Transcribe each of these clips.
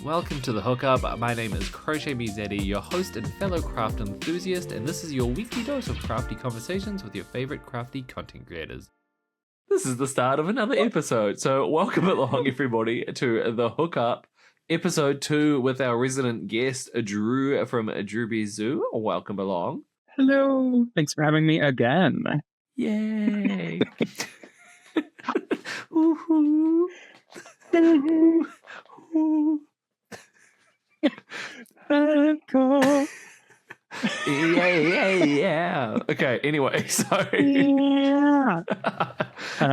Welcome to the Hookup. My name is Crochet Me Zaddy, your host and fellow craft enthusiast, and this is your weekly dose of crafty conversations with your favorite crafty content creators. This is the start of another episode, so welcome along everybody to the Hookup, episode 2 with our resident guest Drew from Drewby Zoo. Welcome along. Hello. Thanks for having me again. Yay! Ooh-hoo. Ooh-hoo. Yeah. Okay, anyway, so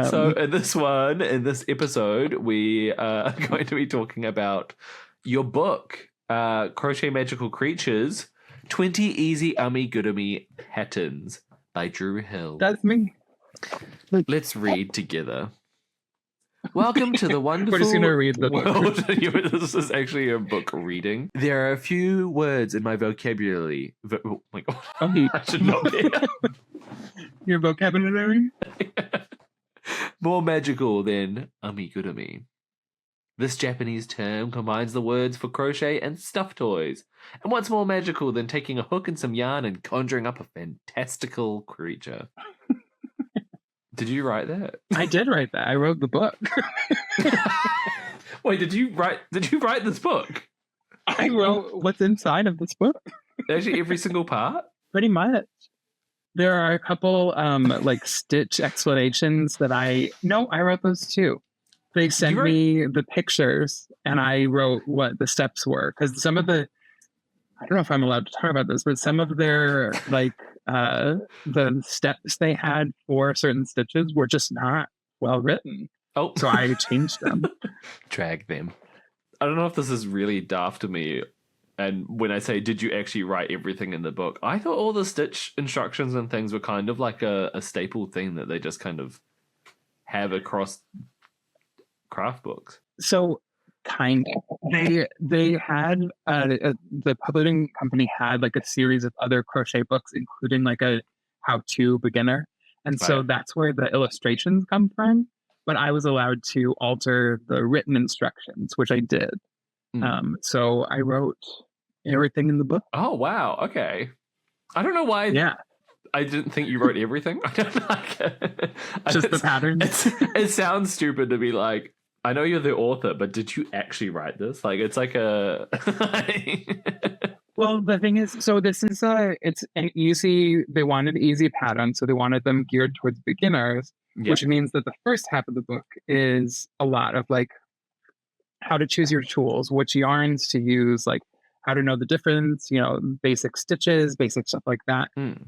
so in this episode, we are going to be talking about your book, Crochet Magical Creatures, 20 Easy Amigurumi Patterns by Drew Hill. That's me. Let's read together. Welcome to the wonderful We're just going to read the world. This is actually a book reading. There are a few words in my vocabulary. Oh my God. I should not be. Your vocabulary? More magical than amigurumi. This Japanese term combines the words for crochet and stuffed toys. And what's more magical than taking a hook and some yarn and conjuring up a fantastical creature? Did you write that? I did write that. I wrote the book. Wait, did you write this book? I wrote what's inside of this book. Actually, every single part? Pretty much. There are a couple like stitch explanations that I wrote those too. They sent me the pictures and I wrote what the steps were. Because some of the, I don't know if I'm allowed to talk about this, but some of their like the steps they had for certain stitches were just not well written. Oh, so I changed them. Drag them. I don't know if this is really daft to me. And when I say, did you actually write everything in the book? I thought all the stitch instructions and things were kind of like a staple thing that they just kind of have across craft books. So kind of. They had the publishing company had like a series of other crochet books, including like a how-to beginner, and so that's where the illustrations come from. But I was allowed to alter the written instructions, which I did. So I wrote everything in the book. Oh wow! Okay, I don't know why. Yeah. I didn't think you wrote everything. I don't like it. Just the patterns. It sounds stupid to be like, I know you're the author, but did you actually write this? Like, it's like a... Well, the thing is, so this is it's an easy, they wanted easy patterns, so they wanted them geared towards beginners, which means that the first half of the book is a lot of like how to choose your tools, which yarns to use, like how to know the difference, basic stitches, basic stuff like that.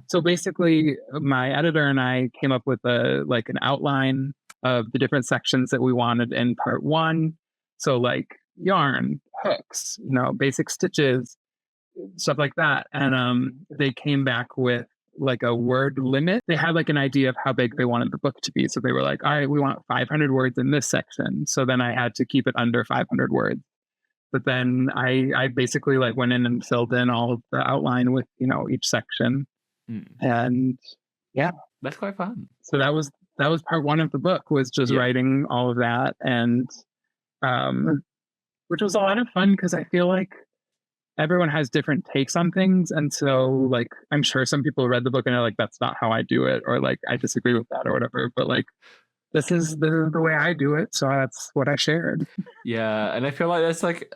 So basically, my editor and I came up with an outline of the different sections that we wanted in part 1. So like yarn, hooks, basic stitches, stuff like that. And they came back with like a word limit. They had like an idea of how big they wanted the book to be. So they were like, all right, we want 500 words in this section. So then I had to keep it under 500 words. But then I basically like went in and filled in all of the outline with, each section. And yeah. That's quite fun. So that was part 1 of the book, was just writing all of that, and which was a lot of fun because I feel like everyone has different takes on things, and so like I'm sure some people read the book and are like, that's not how I do it, or like I disagree with that or whatever, but like this is the way I do it, so that's what I shared. Yeah, and I feel like that's like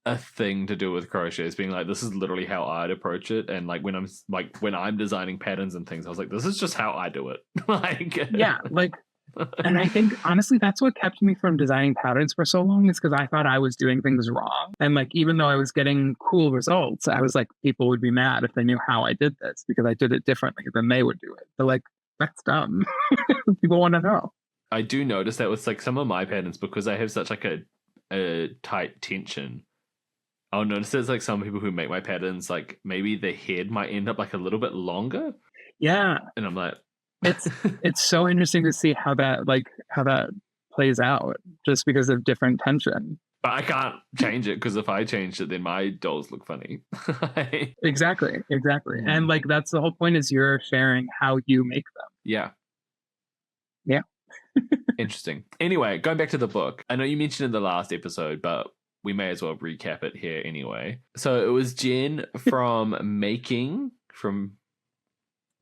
a thing to do with crochet, is being like, this is literally how I'd approach it. And like when I'm designing patterns and things, I was like, this is just how I do it. And I think honestly that's what kept me from designing patterns for so long, is because I thought I was doing things wrong. And like even though I was getting cool results, I was like, people would be mad if they knew how I did this because I did it differently than they would do it. But like, that's dumb. People want to know. I do notice that with like some of my patterns, because I have such like a tight tension, I'll notice there's like some people who make my patterns, like maybe the head might end up like a little bit longer. Yeah. And I'm like, it's so interesting to see how that plays out, just because of different tension. But I can't change it, because if I change it, then my dolls look funny. Exactly. And like that's the whole point, is you're sharing how you make them. Yeah. Yeah. Interesting. Anyway, going back to the book, I know you mentioned in the last episode, but we may as well recap it here anyway. So it was Jen from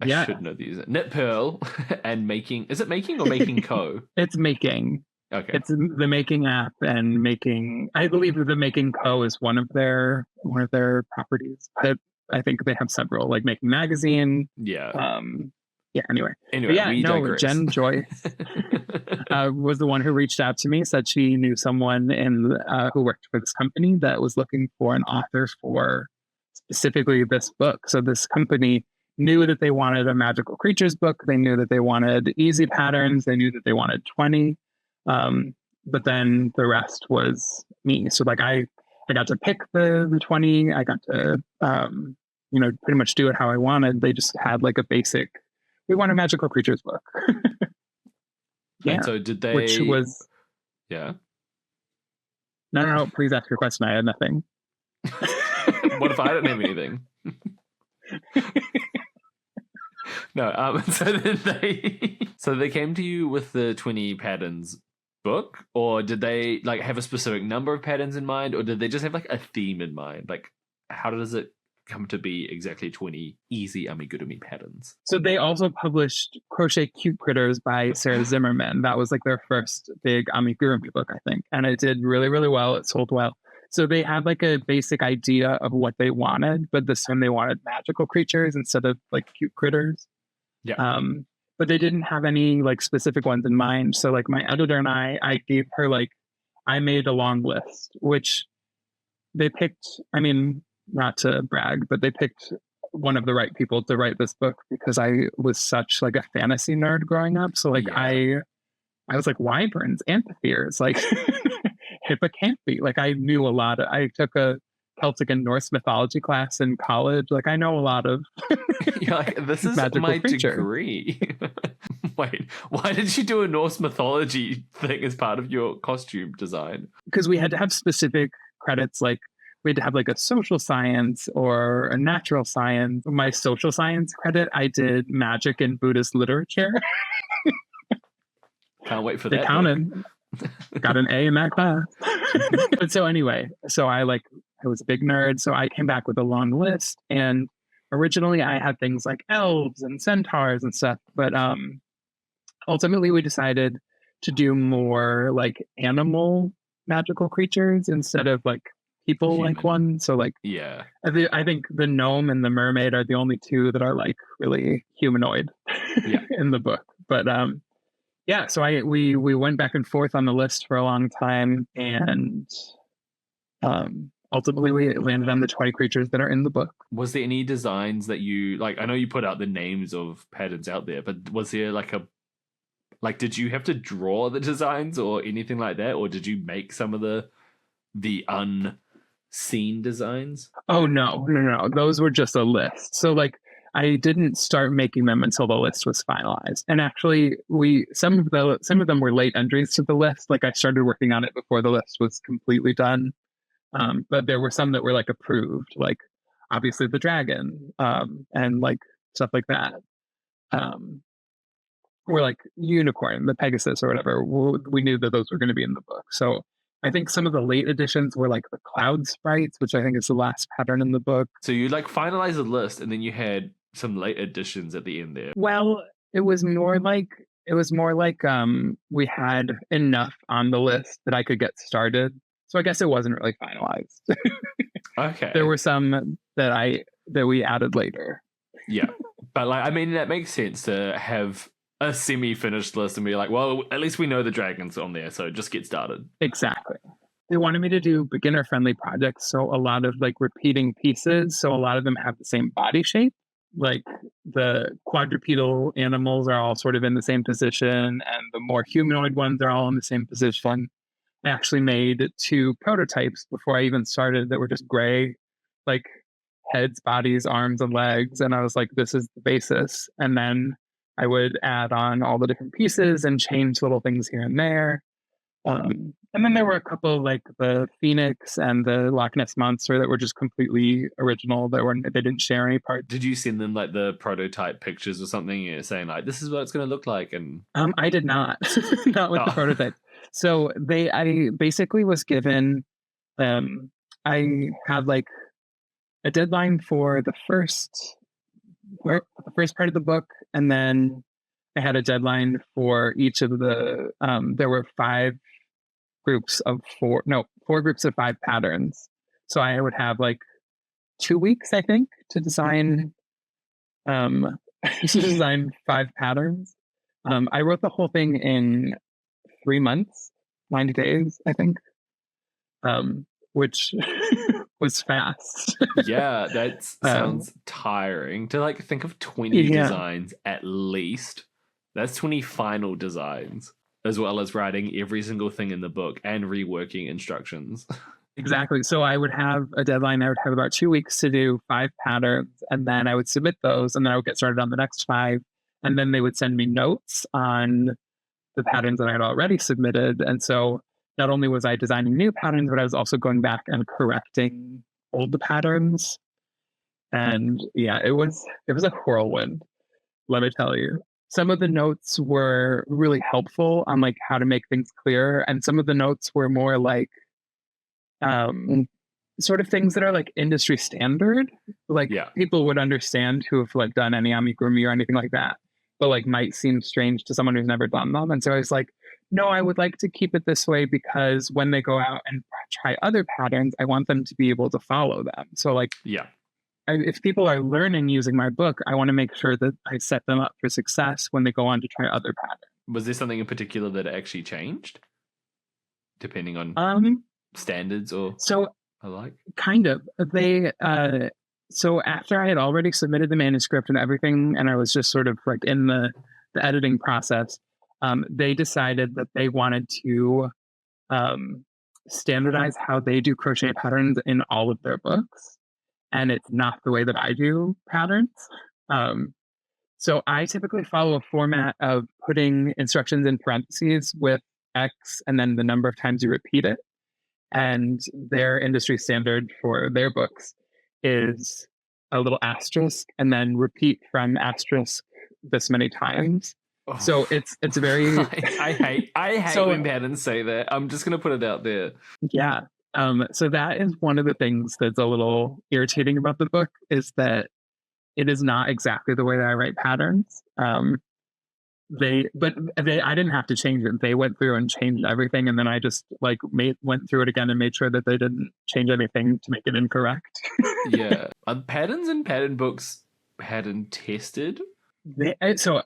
I should know these. Knit Pearl and Making. Is it Making or Making Co? It's Making. Okay. It's the Making app and Making. I believe that the Making Co is one of their properties, but I think they have several, like Making Magazine. Yeah. Yeah. Anyway. Digress. Jen Joyce was the one who reached out to me. Said she knew someone who worked for this company that was looking for an author for specifically this book. So this company knew that they wanted a magical creatures book. They knew that they wanted easy patterns. They knew that they wanted 20. But then the rest was me. So like I got to pick the 20. I got to pretty much do it how I wanted. They just had like a basic, we want a magical creatures book. Yeah. And so did they? Which was. Yeah. No. Please ask your question. I had nothing. What if I don't have anything? No. So they came to you with the 20 patterns book, or did they like have a specific number of patterns in mind, or did they just have like a theme in mind? Like, how does it come to be exactly 20 easy amigurumi patterns? So they also published Crochet Cute Critters by Sarah Zimmerman. That was like their first big amigurumi book, I think, and it did really, really well. It sold well. So they had like a basic idea of what they wanted, but this time they wanted magical creatures instead of like cute critters. Yeah. But they didn't have any like specific ones in mind. So like my editor and I gave her like, I made a long list, which they picked, I mean, not to brag, but they picked one of the right people to write this book because I was such like a fantasy nerd growing up. So like I was like wyverns, amphitheaters, like hippocampi. Like I knew a lot. I took a Celtic and Norse mythology class in college. Like I know a lot of You're like, this is my degree. Wait, why did you do a Norse mythology thing as part of your costume design? Because we had to have specific credits, like we had to have like a social science or a natural science. My social science credit, I did magic and Buddhist literature. Can't wait for that. They counted. Got an A in that class. But so anyway, so I was a big nerd, so I came back with a long list, and originally I had things like elves and centaurs and stuff, but ultimately we decided to do more like animal magical creatures instead of like people like one. So like I think the gnome and the mermaid are the only two that are like really humanoid in the book. But so we went back and forth on the list for a long time, and ultimately we landed on the 20 creatures that are in the book. Was there any designs that you like? I know you put out the names of patterns out there, but was there did you have to draw the designs or anything like that, or did you make some of the unseen designs? Oh no, those were just a list. So like I didn't start making them until the list was finalized. And actually some of them were late entries to the list. Like I started working on it before the list was completely done. But there were some that were like approved, like obviously the dragon, and like stuff like that. Or like unicorn, the Pegasus or whatever. We knew that those were going to be in the book. So I think some of the late editions were like the cloud sprites, which I think is the last pattern in the book. So you like finalized the list and then you had some late additions at the end there. Well, it was more like we had enough on the list that I could get started. So I guess it wasn't really finalized. Okay. There were some that we added later. Yeah. But like, I mean, that makes sense to have a semi-finished list and be like, well, at least we know the dragon's on there, so just get started. Exactly. They wanted me to do beginner-friendly projects, so a lot of like repeating pieces. So a lot of them have the same body shape. Like the quadrupedal animals are all sort of in the same position, and the more humanoid ones are all in the same position. I actually made 2 prototypes before I even started that were just gray, like heads, bodies, arms, and legs. And I was like, this is the basis. And then I would add on all the different pieces and change little things here and there. And then there were a couple like the Phoenix and the Loch Ness Monster that were just completely original. They didn't share any parts. Did you send them like the prototype pictures or something, saying like, this is what it's going to look like? And I did not, not with the prototype. So I basically was given I had like a deadline for the first part of the book, and then I had a deadline for each of the. There were four groups of 5 patterns. So I would have like 2 weeks, I think, to design to design 5 patterns. I wrote the whole thing in 3 months, 90 days, I think, which was fast. Yeah, that sounds tiring. To like think of 20 designs at least. That's 20 final designs, as well as writing every single thing in the book and reworking instructions. Exactly. So I would have a deadline. I would have about 2 weeks to do 5 patterns, and then I would submit those, and then I would get started on the next 5. And then they would send me notes on the patterns that I had already submitted. And so not only was I designing new patterns, but I was also going back and correcting old patterns. And yeah, it was a whirlwind, let me tell you. Some of the notes were really helpful on like how to make things clear, and some of the notes were more like sort of things that are like industry standard, like people would understand who have like done any amigurumi or anything like that, but like might seem strange to someone who's never done them. And so I was like, no, I would like to keep it this way because when they go out and try other patterns, I want them to be able to follow them. So like, if people are learning using my book, I want to make sure that I set them up for success when they go on to try other patterns. Was there something in particular that actually changed, depending on standards or alike? Kind of. They so after I had already submitted the manuscript and everything, and I was just sort of like in the editing process, they decided that they wanted to standardize how they do crochet patterns in all of their books, and it's not the way that I do patterns. So I typically follow a format of putting instructions in parentheses with X and then the number of times you repeat it. And their industry standard for their books is a little asterisk and then repeat from asterisk this many times. Oh. So it's very. I hate when patterns say that. I'm just gonna put it out there. Yeah. So that is one of the things that's a little irritating about the book, is that it is not exactly the way that I write patterns. I didn't have to change it. They went through and changed everything, and then I just like went through it again and made sure that they didn't change anything to make it incorrect. Yeah, are patterns in pattern books pattern tested? So,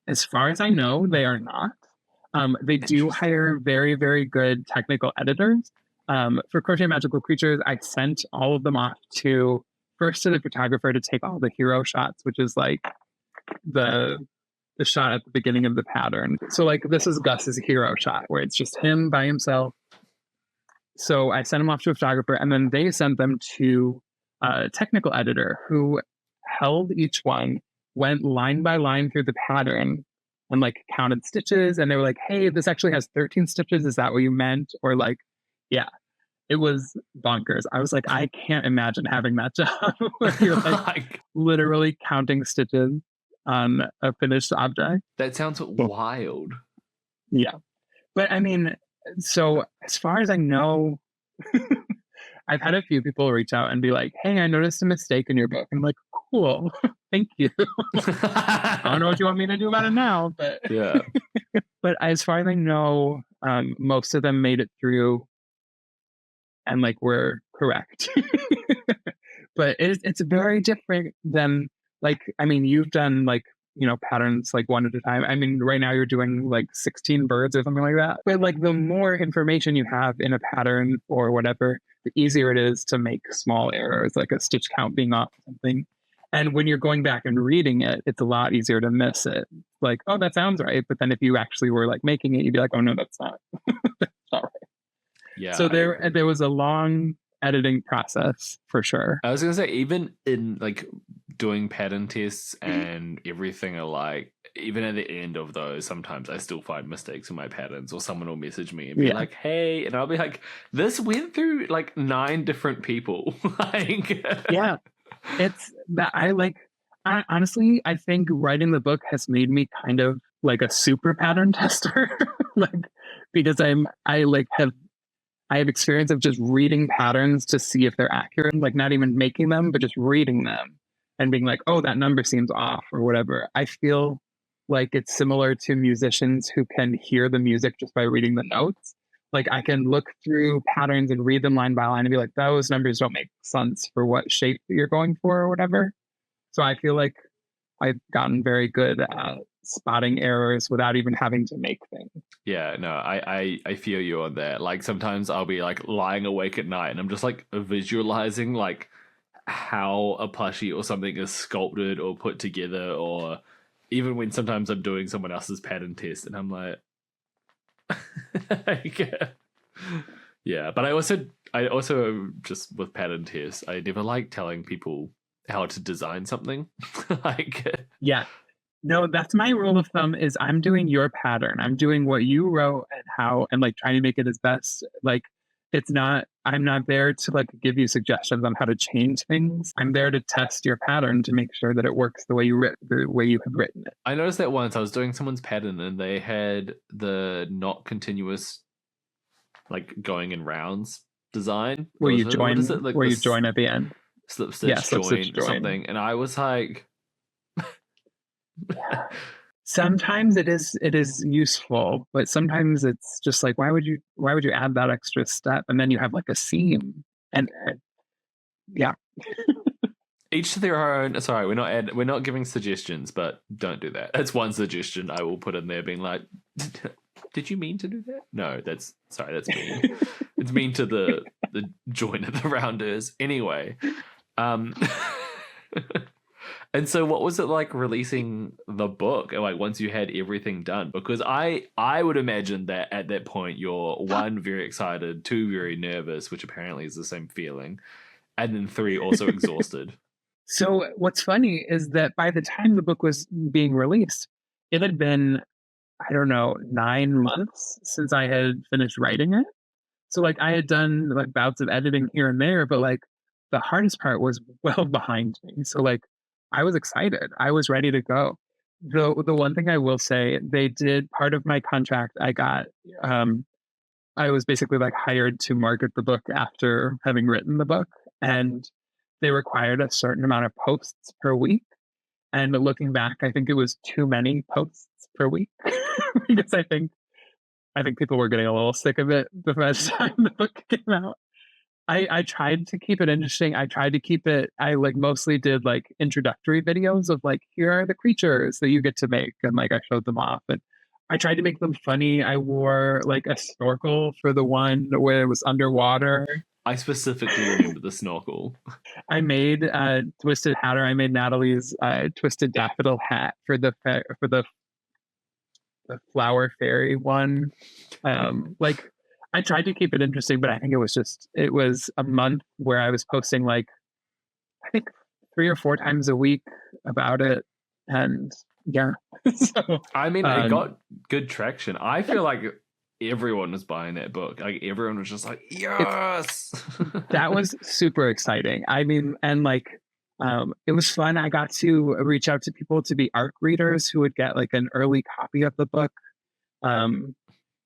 as far as I know, they are not. They do hire very, very good technical editors. For Crochet Magical Creatures, I sent all of them off first to the photographer to take all the hero shots, which is like the shot at the beginning of the pattern. So like this is Gus's hero shot where it's just him by himself. So I sent him off to a photographer, and then they sent them to a technical editor who held each one, went line by line through the pattern and like counted stitches, and they were like, hey, this actually has 13 stitches. Is that what you meant? Or like, yeah. It was bonkers. I was like, I can't imagine having that job where you're like literally counting stitches on a finished object. That sounds wild. Yeah. But I mean, so as far as I know, I've had a few people reach out and be like, hey, I noticed a mistake in your book. I'm like, cool. Thank you. I don't know what you want me to do about it now, but yeah. But as far as I know, most of them made it through and like we're correct. But it's very different than like, I mean, you've done like, you know, patterns like one at a time. I mean, right now you're doing like 16 birds or something like that. But like the more information you have in a pattern or whatever, the easier it is to make small errors, like a stitch count being off or something. And when you're going back and reading it, it's a lot easier to miss it. Like, oh, that sounds right. But then if you actually were like making it, you'd be like, oh no, that's not. That's not right. Yeah. So there was a long editing process for sure. I was gonna say, even in like doing pattern tests and everything alike, even at the end of those, sometimes I still find mistakes in my patterns, or someone will message me and be like, hey, and I'll be like, this went through like 9 different people. Like, yeah, it's that honestly, I think writing the book has made me kind of like a super pattern tester. Like, because I have experience of just reading patterns to see if they're accurate, like not even making them, but just reading them and being like, oh, that number seems off or whatever. I feel like it's similar to musicians who can hear the music just by reading the notes. Like I can look through patterns and read them line by line and be like, those numbers don't make sense for what shape that you're going for or whatever. So I feel like I've gotten very good at spotting errors without even having to make things. Yeah, no, I feel you on that. Like sometimes I'll be like lying awake at night and I'm just like visualizing like how a plushie or something is sculpted or put together, or even when sometimes I'm doing someone else's pattern test and I'm like yeah, but I also just with pattern tests, I never like telling people how to design something. Like yeah. No, that's my rule of thumb is I'm doing your pattern. I'm doing what you wrote and how, and like trying to make it as best. Like I'm not there to like give you suggestions on how to change things. I'm there to test your pattern to make sure that it works the way you have written it. I noticed that once I was doing someone's pattern and they had the not continuous, like going in rounds design. Where you join, like where you join at the end. Slip stitch join or something. And I was like, sometimes it is useful, but sometimes it's just like, why would you add that extra step? And then you have like a seam and yeah. Each to their own. Sorry, we're not giving suggestions, but don't do that. That's one suggestion I will put in there, being like, did you mean to do that? No, that's mean. It's mean to the join of the rounders. Anyway, and so what was it like releasing the book, like once you had everything done? Because I would imagine that at that point you're 1, very excited, 2, very nervous, which apparently is the same feeling, and then 3, also exhausted. So what's funny is that by the time the book was being released, it had been, I don't know, 9 months since I had finished writing it. So like I had done like bouts of editing here and there, but like the hardest part was well behind me. So like I was excited. I was ready to go. The one thing I will say, they did part of my contract. I got I was basically like hired to market the book after having written the book, and they required a certain amount of posts per week. And looking back, I think it was too many posts per week because I think people were getting a little sick of it the first time the book came out. I tried to keep it interesting. I tried to keep it, I like mostly did like introductory videos of like, here are the creatures that you get to make. And like I showed them off and I tried to make them funny. I wore like a snorkel for the one where it was underwater. I specifically remember the snorkel. I made Twisted Hatter. I made Natalie's Twisted Daffodil hat for the flower fairy one. Like I tried to keep it interesting, but I think it was a month where I was posting like I think 3 or 4 times a week about it, and yeah. So, I mean, it got good traction. I feel like everyone was buying that book. Like everyone was just like, yes. That was super exciting. I mean, and like it was fun. I got to reach out to people to be ARC readers who would get like an early copy of the book,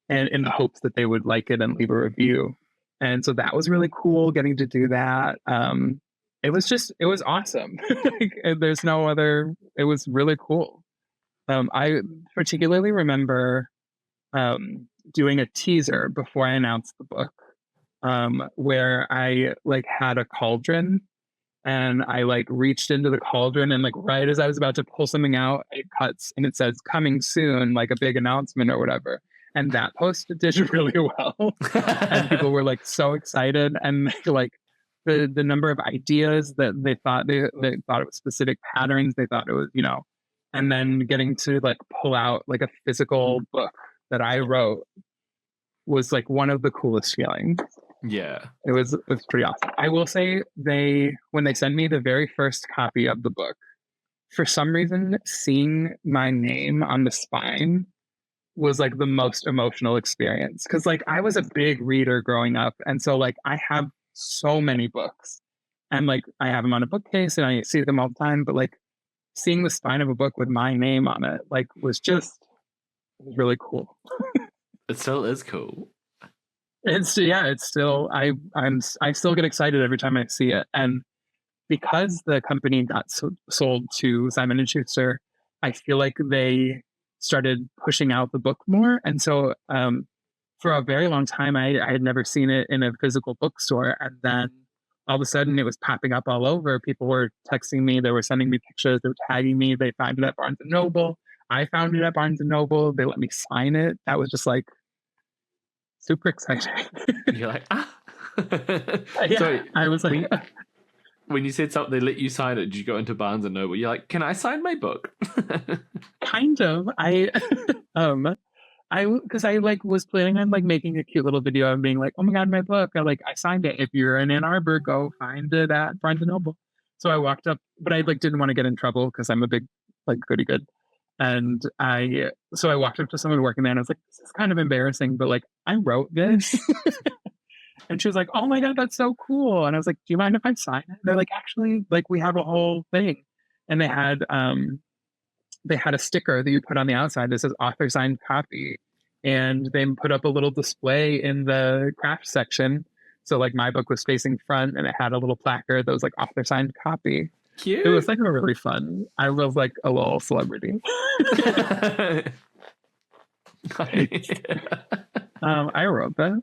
and in the hopes that they would like it and leave a review. And so that was really cool getting to do that. It was awesome. There's no other, it was really cool. I particularly remember doing a teaser before I announced the book, where I like had a cauldron and I like reached into the cauldron and like right as I was about to pull something out, it cuts and it says coming soon, like a big announcement or whatever. And that post did really well. And people were like so excited, and like the number of ideas that they thought it was specific patterns, they thought it was, and then getting to like pull out like a physical book that I wrote was like one of the coolest feelings. Yeah. It was pretty awesome. I will say when they sent me the very first copy of the book, for some reason, seeing my name on the spine was like the most emotional experience. Cause like I was a big reader growing up. And so like I have so many books and like I have them on a bookcase and I see them all the time, but like seeing the spine of a book with my name on it, like was really cool. It still is cool. It's still I still get excited every time I see it. And because the company got sold to Simon and Schuster, I feel like they started pushing out the book more. And so for a very long time, I had never seen it in a physical bookstore. And then all of a sudden it was popping up all over. People were texting me, they were sending me pictures, they were tagging me. They found it at Barnes and Noble. I found it at Barnes and Noble. They let me sign it. That was just like super exciting. You're like, ah. Yeah, So I was like, when you said something, they let you sign it. Did you go into Barnes and Noble? You're like, can I sign my book? kind of. Because I like was planning on like making a cute little video and being like, oh my god, my book. I signed it. If you're in Ann Arbor, go find it at Barnes and Noble. So I walked up, but I like didn't want to get in trouble because I'm a big like goody good. And I walked up to someone working there and I was like, this is kind of embarrassing, but like I wrote this. And she was like, oh my god, that's so cool. And I was like, do you mind if I sign it? And they're like, actually, like we have a whole thing. And they had a sticker that you put on the outside that says author signed copy. And they put up a little display in the craft section. So like my book was facing front and it had a little placard that was like author signed copy. Cute. It was like a really fun. I was like a little celebrity. I wrote that.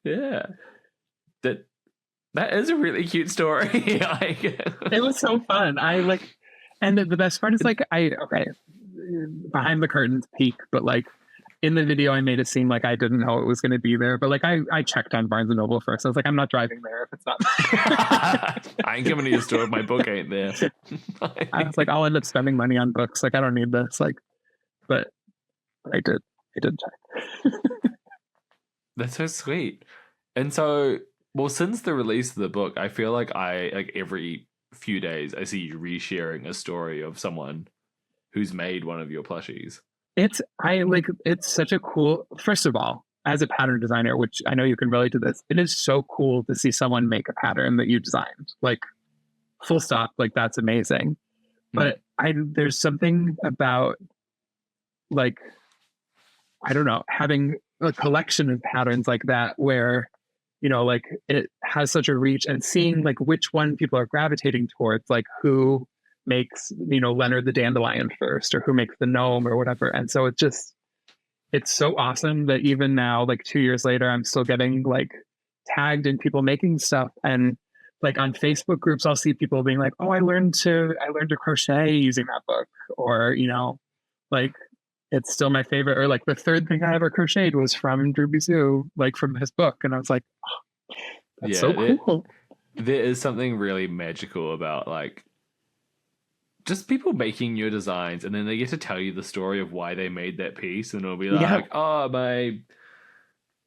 Yeah. That is a really cute story. It was so fun. And the best part is like behind the curtains peek, but like in the video I made it seem like I didn't know it was going to be there, but like I checked on Barnes and Noble first. I was like, I'm not driving there if it's not. I ain't coming to your store if my book ain't there. I was like, I'll end up spending money on books. Like I don't need this. Like, but I did check. That's so sweet. And so, well, since the release of the book, I feel like every few days I see you resharing a story of someone who's made one of your plushies. It's such a cool, first of all, as a pattern designer, which I know you can relate to this, it is so cool to see someone make a pattern that you designed. Like full stop, like that's amazing. But there's something about like, I don't know, having a collection of patterns like that where, you know, like it has such a reach, and seeing like which one people are gravitating towards, like who makes, you know, Leonard the Dandelion first, or who makes the gnome or whatever. And so it's so awesome that even now, like 2 years later, I'm still getting like tagged in people making stuff. And like on Facebook groups, I'll see people being like, oh, I learned to crochet using that book, or, you know, like it's still my favorite, or like the third thing I ever crocheted was from Drew Bizou, like from his book. And I was like, oh, that's so cool. There is something really magical about like just people making your designs, and then they get to tell you the story of why they made that piece, and it'll be like, oh,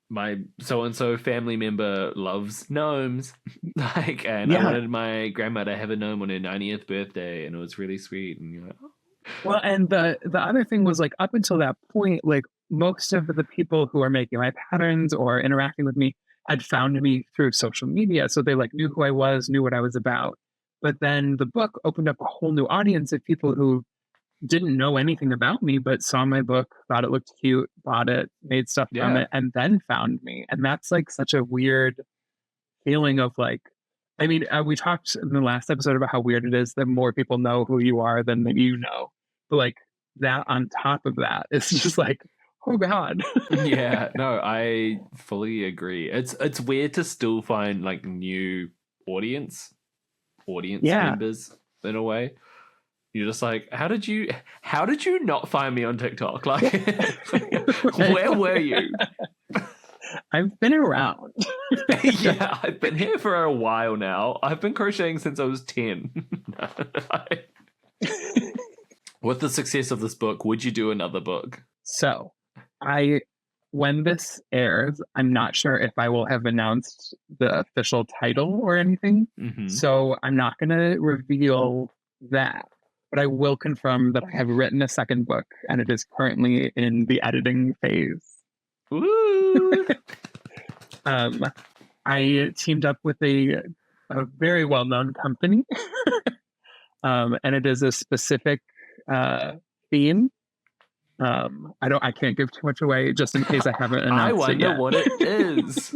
my so-and-so family member loves gnomes, like, and I wanted my grandma to have a gnome on her 90th birthday, and it was really sweet. And you're like, oh. Well, and the other thing was like, up until that point, like most of the people who are making my patterns or interacting with me had found me through social media, so they like knew who I was, knew what I was about. But then the book opened up a whole new audience of people who didn't know anything about me, but saw my book, thought it looked cute, bought it, made stuff from it, and then found me. And that's like such a weird feeling of like, I mean, we talked in the last episode about how weird it is that more people know who you are than you know. But like that on top of that, it's just like, oh God. Yeah, no, I fully agree. It's weird to still find like new audience members in a way. You're just like, how did you not find me on TikTok? Like, where were you? I've been around. Yeah, I've been here for a while now. I've been crocheting since I was 10. With the success of this book, would you do another book? So, when this airs, I'm not sure if I will have announced the official title or anything. Mm-hmm. So I'm not going to reveal that. But I will confirm that I have written a second book, and it is currently in the editing phase. Woo! I teamed up with a very well-known company, and it is a specific theme. I can't give too much away just in case I haven't announced it yet. I wonder what it is.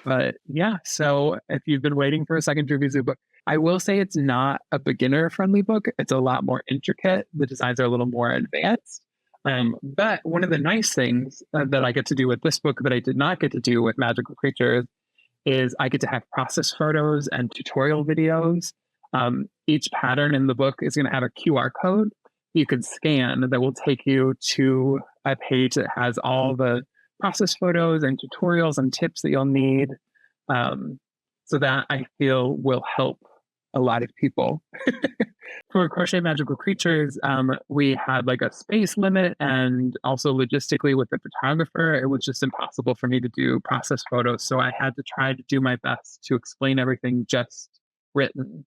But yeah, so if you've been waiting for a second Droopy Zoo book, I will say it's not a beginner-friendly book. It's a lot more intricate. The designs are a little more advanced. But one of the nice things that I get to do with this book that I did not get to do with Magical Creatures is I get to have process photos and tutorial videos. Each pattern in the book is going to have a QR code you can scan that will take you to a page that has all the process photos and tutorials and tips that you'll need. So that I feel will help a lot of people. For Crochet Magical Creatures, we had like a space limit, and also logistically with the photographer, it was just impossible for me to do process photos. So I had to try to do my best to explain everything just written,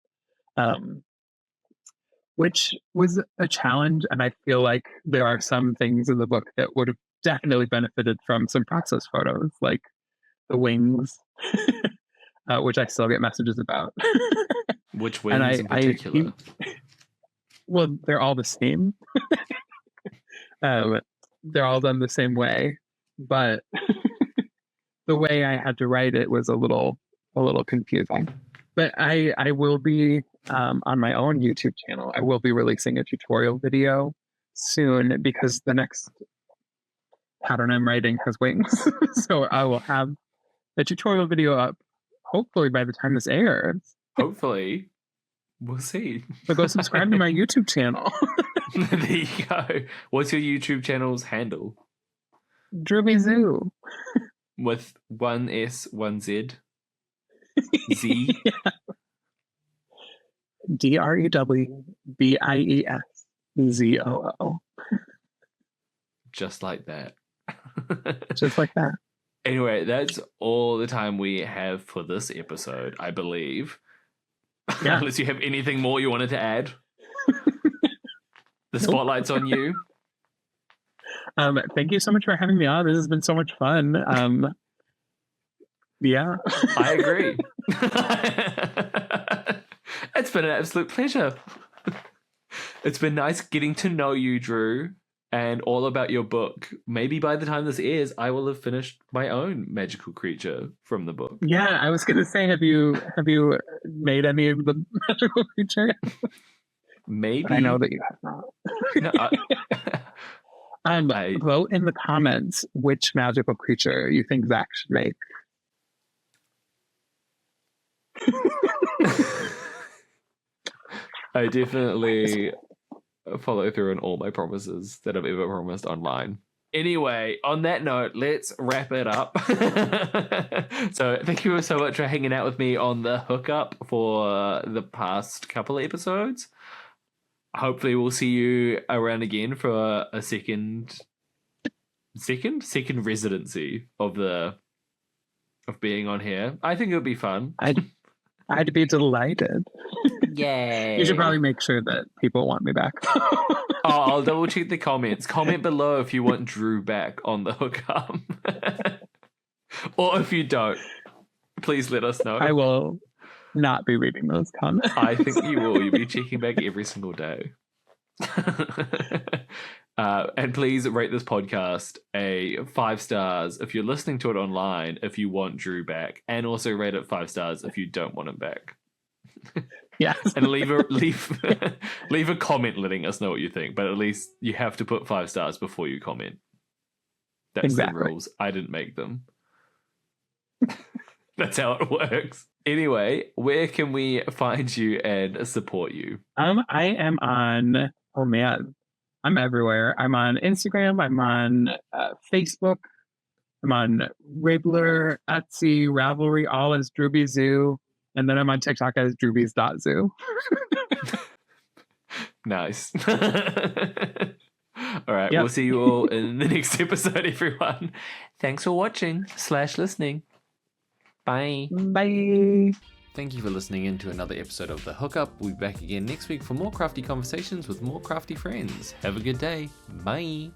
which was a challenge. And I feel like there are some things in the book that would have definitely benefited from some process photos, like the wings, which I still get messages about. Which wings in particular? Well, they're all the same. They're all done the same way, but the way I had to write it was a little confusing. But I will be on my own YouTube channel. I will be releasing a tutorial video soon because the next pattern I'm writing has wings. So I will have a tutorial video up hopefully by the time this airs. Hopefully. We'll see. So go subscribe to my YouTube channel. There you go. What's your YouTube channel's handle? Droopy Zoo. With one S, one Z. Z. Yeah. DREWBIESZOO. Just like that. Just like that. Anyway, that's all the time we have for this episode, I believe. Yeah. Unless you have anything more you wanted to add. The spotlight's on you. Thank you so much for having me on. This has been so much fun. Yeah. I agree. It's been an absolute pleasure. It's been nice getting to know you, Drew, and all about your book. Maybe by the time this airs, I will have finished my own magical creature from the book. Yeah, I was going to say, have you made any of the magical creature? Maybe. But I know that you have not. No, vote in the comments which magical creature you think Zach should make. I definitely follow through on all my promises that I've ever promised online. Anyway, on that note, let's wrap it up. So thank you so much for hanging out with me on the hookup for the past couple of episodes. Hopefully we'll see you around again for a second residency of being on here. I think it'll be fun. I'd be delighted. Yay. You should probably make sure that people want me back. I'll double check the comments. Comment below if you want Drew back on the hookup. Or if you don't, please let us know. I will not be reading those comments. I think you will. You'll be checking back every single day. And please rate this podcast a 5 stars if you're listening to it online, if you want Drew back, and also rate it 5 stars if you don't want him back. Yeah. And leave a comment letting us know what you think, but at least you have to put 5 stars before you comment. That's exactly the rules. I didn't make them. That's how it works. Anyway, where can we find you and support you? I am on, oh man, I'm everywhere. I'm on Instagram. I'm on Facebook. I'm on Ribbler, Etsy, Ravelry, all as Droopy Zoo. And then I'm on TikTok as droobies.zoo. Nice. All right. Yep. We'll see you all in the next episode, everyone. Thanks for watching / listening. Bye. Bye. Thank you for listening in to another episode of The Hookup. We'll be back again next week for more crafty conversations with more crafty friends. Have a good day. Bye.